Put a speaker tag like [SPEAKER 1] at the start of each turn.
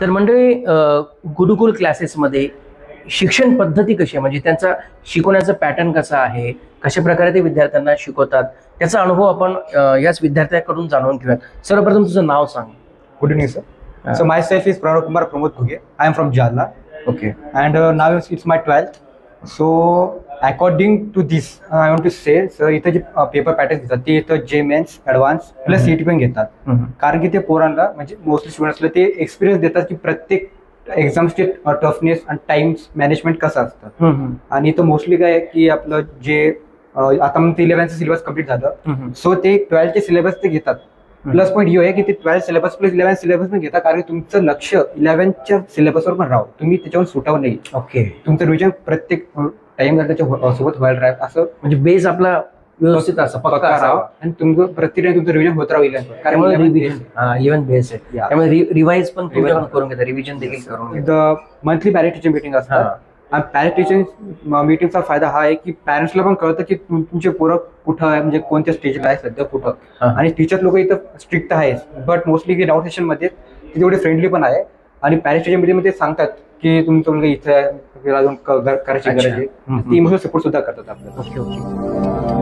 [SPEAKER 1] तर मंडळी गुरुकुल क्लासेसमध्ये शिक्षण पद्धती कशी आहे, म्हणजे त्यांचा शिकवण्याचा पॅटर्न कसा आहे, कशा प्रकारे ते विद्यार्थ्यांना शिकवतात, त्याचा अनुभव आपण याच विद्यार्थ्याकडून जाणून घेऊयात. सर्वप्रथम तुझं नाव सांग.
[SPEAKER 2] Good evening, sir. So myself is Pranav Kumar Pramod Ghuge. I am from Jalna,
[SPEAKER 1] okay.
[SPEAKER 2] and now it's my 12th. So according to this, I want to say, sir, इथं जे पेपर पॅटर्न घेतात ते इथं जे men's advance plus CET पण घेतात. कारण की ते पोरांना म्हणजे मोस्टली स्टुडंट्सला ते एक्सपिरियन्स देतात की प्रत्येक एक्झाम्सचे टफनेस आणि टाइम मॅनेजमेंट कसं असतं. आणि इथं मोस्टली काय आहे की आपलं जे आता मग 11th सिलेबस कम्प्लीट झालं, सो ते 12th सिलेबस ते घेतात. प्लस पॉईंट यो आहे की ते 12th syllabus plus 11th syllabus पण घेतात, कारण तुमचं लक्ष 11th सिलेबसवर पण राहू, तुम्ही त्याच्यावर सुटावं नाही.
[SPEAKER 1] ओके.
[SPEAKER 2] तुमचं रिव्हिजन प्रत्येक टाइम त्याच्या सोबत व्हायला राहावं, असं
[SPEAKER 1] म्हणजे बेस आपला व्यवस्थित असं पक्का असावा
[SPEAKER 2] आणि तुमचं प्रत्येक टाइम तुमचं रिव्हिजन होत राहील.
[SPEAKER 1] त्यामुळे इव्हन बेस आहे,
[SPEAKER 2] Yeah.
[SPEAKER 1] त्यामुळे रिवाइज पण तुमच्याकडून करून घेतात, रिव्हिजन देखील करून घेतात.
[SPEAKER 2] मंथली पॅरेंट टीचर मीटिंग असतात. आणि पॅरेंट टीचर मीटिंगचा फायदा हा आहे की पॅरेंट्सला पण कळतं की तुमचे पोरं कुठं आहे, म्हणजे कोणत्या स्टेजला आहे सध्या कुठं. आणि टीचर लोक इथं स्ट्रिक्ट आहे, बट मोस्टली की डाऊट सेशन मध्ये ते तेवढे फ्रेंडली पण आहे. आणि पॅरेंट टीचर मीटिंग मध्ये सांगतात की तुमचं मुलगा इथं आहे, करायची गरज आहे. ती इमोशनल सपोर्ट सुद्धा करतात आपल्याला.
[SPEAKER 1] ओके.